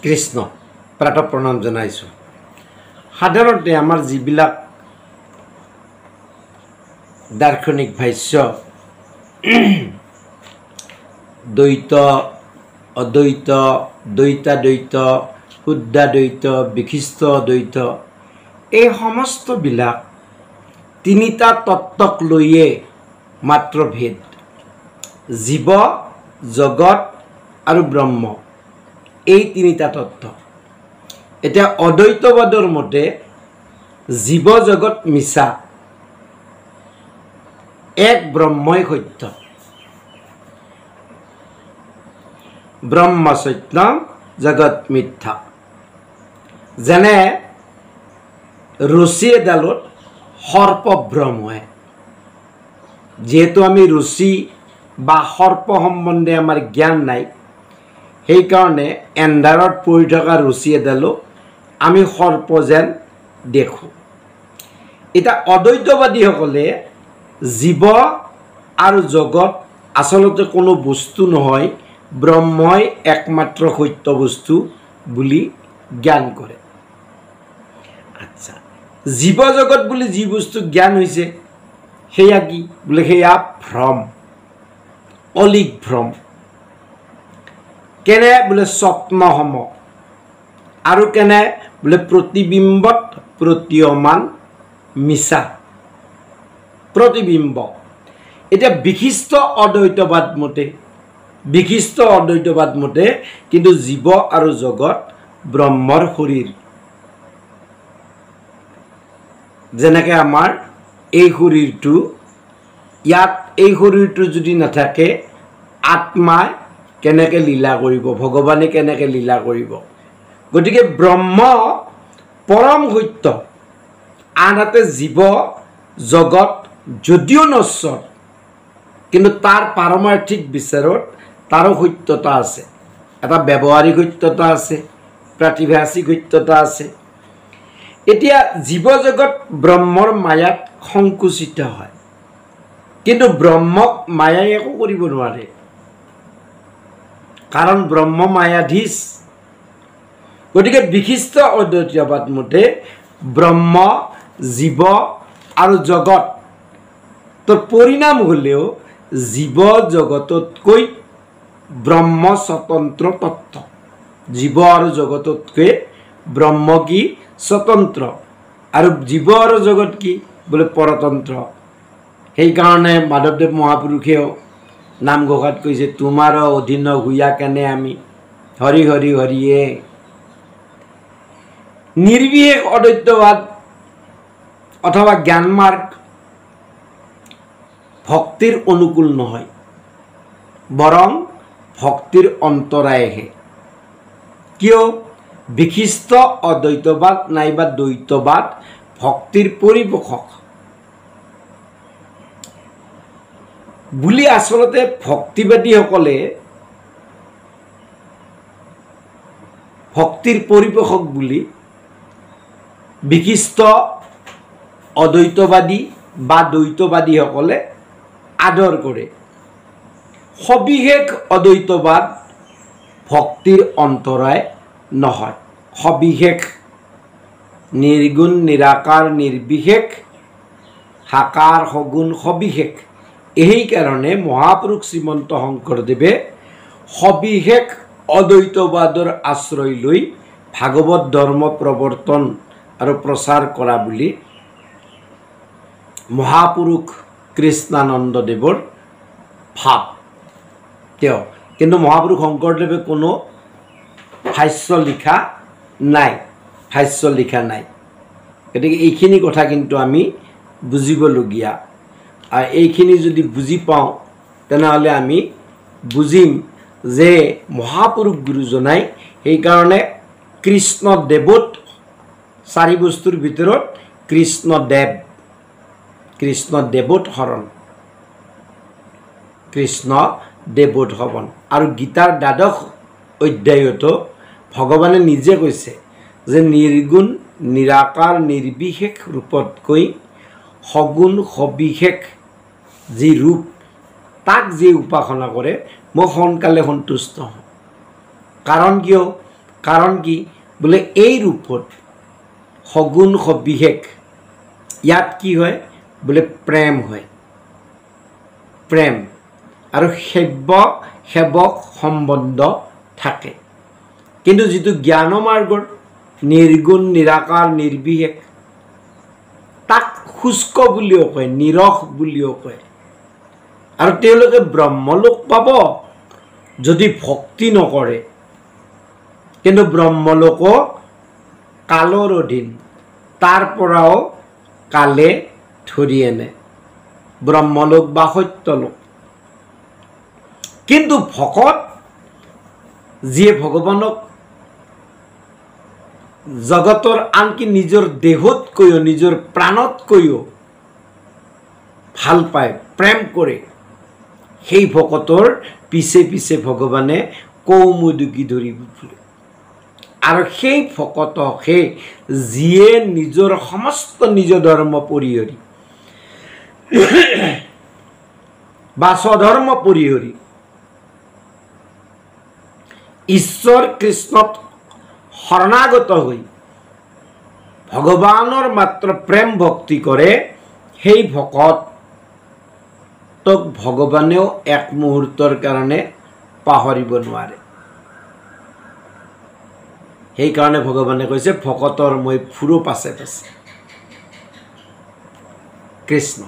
কৃষ্ণ প্ৰাত প্ৰণাম জনাইছোঁ। সাধাৰণতে আমাৰ যিবিলাক দাৰ্শনিক ভাষ্য দ্বৈত অদ্বৈত দ্বৈতাদ্বৈত শুদ্ধাদ্বৈত বিশিষ্ট দ্বৈত এই সমস্তবিলাক তিনিটা তত্ত্বক লৈয়ে মাত্ৰ ভেদ। জীৱ জগত আৰু ব্ৰহ্ম এই তিনিটা তত্ত্ব। এতিয়া অদ্বৈতবাদৰ মতে জীৱ জগত মিছা, এক ব্ৰহ্মই সত্য। ব্ৰহ্ম সত্য জগত মিথ্যা। যেনে ৰছী এডালত সৰ্পভ্ৰম হয়। যিহেতু আমি ৰছী বা সৰ্প সম্বন্ধে আমাৰ জ্ঞান নাই, সেইকাৰণে এন্ধাৰত পৰি থকা ৰছী এডালো আমি সৰ্প যেন দেখোঁ। এতিয়া অদ্বৈতবাদীসকলে জীৱ আৰু জগত আচলতে কোনো বস্তু নহয়, ব্ৰহ্মই একমাত্ৰ সত্য বস্তু বুলি জ্ঞান কৰে। আচ্ছা, জীৱ জগত বুলি যি বস্তু জ্ঞান হৈছে সেয়া কি বোলে? সেয়া ভ্ৰম, অলিক ভ্ৰম। কেনে বোলে? স্বপ্নসম। আৰু কেনে বোলে? প্ৰতিবিম্বত প্ৰতীয়মান মিছা প্ৰতিবিম্ব। এতিয়া বিশিষ্ট অদ্বৈতবাদ মতে কিন্তু জীৱ আৰু জগত ব্ৰহ্মৰ শৰীৰ। যেনেকৈ আমাৰ এই শৰীৰটো, ইয়াত এই শৰীৰটো যদি নাথাকে আত্মাই কেনেকৈ লীলা কৰিব, ভগৱানে কেনেকৈ লীলা কৰিব। গতিকে ব্ৰহ্ম পৰম সত্য, আনহাতে জীৱ জগত যদিও নশ্বৰ কিন্তু তাৰ পাৰমাৰ্থিক বিচাৰত তাৰো সত্যতা আছে। এটা ব্যৱহাৰিক সত্যতা আছে, প্ৰাতিভাষিক সত্যতা আছে। এতিয়া জীৱ জগত ব্ৰহ্মৰ মায়াত সংকুচিত হয়, কিন্তু ব্ৰহ্মক মায়াই একো কৰিব নোৱাৰে, কাৰণ ব্ৰহ্ম মায়াধীশ। গতিকে বিশিষ্ট অদ্বৈতবাদ মতে ব্ৰহ্ম, জীৱ আৰু জগত তোৰ পৰিণাম হ'লেও জীৱ জগততকৈ ব্ৰহ্ম স্বতন্ত্ৰ তত্ত্ব। জীৱ আৰু জগততকৈ ব্ৰহ্ম কি? স্বতন্ত্ৰ। আৰু জীৱ আৰু জগত কি বোলে? পৰতন্ত্ৰ। সেইকাৰণে মাধৱদেৱ মহাপুৰুষেও নামঘোষাত কৈছে, তোমাৰ অধীন হুয়া কেনে আমি, হৰি হৰি হৰিয়ে। নিৰ্বিশেষ অদ্বৈতবাদ অথবা জ্ঞানমাৰ্গ ভক্তিৰ অনুকূল নহয়, বৰং ভক্তিৰ অন্তৰায়হে। কিয়? বিশিষ্ট অদ্বৈতবাদ নাইবা দ্বৈতবাদ ভক্তিৰ পৰিপোষক বুলি আচলতে ভক্তিবাদীসকলে ভক্তিৰ পৰিপোষক বুলি বিশিষ্ট অদ্বৈতবাদী বা দ্বৈতবাদীসকলে আদৰ কৰে। সবিশেষ অদ্বৈতবাদ ভক্তিৰ অন্তৰায় নহয়। সবিশেষ নিৰ্গুণ নিৰাকাৰ নিৰ্বিশেষ সাকাৰ সগুণ সবিশেষ। এইকাৰণে মহাপুৰুষ শ্ৰীমন্ত শংকৰদেৱে সবিশেষ অদ্বৈতবাদৰ আশ্ৰয় লৈ ভাগৱত ধৰ্ম প্ৰৱৰ্তন আৰু প্ৰচাৰ কৰা বুলি মহাপুৰুষ কৃষ্ণানন্দদেৱৰ ভাৱ। তেওঁ কিন্তু মহাপুৰুষ শংকৰদেৱে কোনো ভাষ্য লিখা নাই। গতিকে এইখিনি কথা কিন্তু আমি বুজিবলগীয়া। আৰু এইখিনি যদি বুজি পাওঁ তেনেহ'লে আমি বুজিম যে মহাপুৰুষ গুৰুজনাই সেইকাৰণে কৃষ্ণদেৱত চাৰি বস্তুৰ ভিতৰত কৃষ্ণদেৱত শৰণ, কৃষ্ণদেৱত শৰণ। আৰু গীতাৰ দ্বাদশ অধ্যায়তো ভগৱানে নিজে কৈছে যে নিৰ্গুণ নিৰাকাৰ নিৰ্বিশেষ ৰূপতকৈ সগুণ সবিশেষ যি ৰূপ, তাক যি উপাসনা কৰে মই সোনকালে সন্তুষ্ট হওঁ। কাৰণ কিয়? কাৰণ কি বোলে এই ৰূপত সগুণ সবিশেষ ইয়াত কি হয় বোলে প্ৰেম হয়, প্ৰেম আৰু সেৱক সম্বন্ধ থাকে। কিন্তু যিটো জ্ঞান মাৰ্গৰ নিৰ্গুণ নিৰাকাৰ নিৰ্বিশেষ তাক শুষ্ক বুলিও কয়, নিৰস বুলিও কয়। আৰু তেওঁলোকে ব্ৰহ্মলোক পাব যদি ভক্তি নকৰে, কিন্তু ব্ৰহ্মলোকো কালৰ অধীন, তাৰ পৰাও কালে ধৰি আনে ব্ৰহ্মলোক বা সত্যলোক। কিন্তু ভকত যিয়ে ভগৱানক জগতৰ আনকি নিজৰ দেহতকৈও নিজৰ প্ৰাণতকৈও ভাল পায়, প্ৰেম কৰে, সেই ভকতৰ পিছে পিছে ভগৱানে কৌমুদুকি ধৰি ফুৰে। আৰু সেই ভকতকহে যিয়ে নিজৰ সমস্ত নিজ ধৰ্ম পৰিহৰি বা স্বধৰ্ম পৰিহৰি ঈশ্বৰ কৃষ্ণত শৰণাগত হৈ ভগৱানৰ মাত্ৰ প্ৰেম ভক্তি কৰে, সেই ভকতক ভগৱানেও এক মুহূৰ্তৰ কাৰণে পাহৰিব নোৱাৰে। সেইকাৰণে ভগৱানে কৈছে ভকতৰ মই ফুৰো পাছে পাছে। কৃষ্ণ।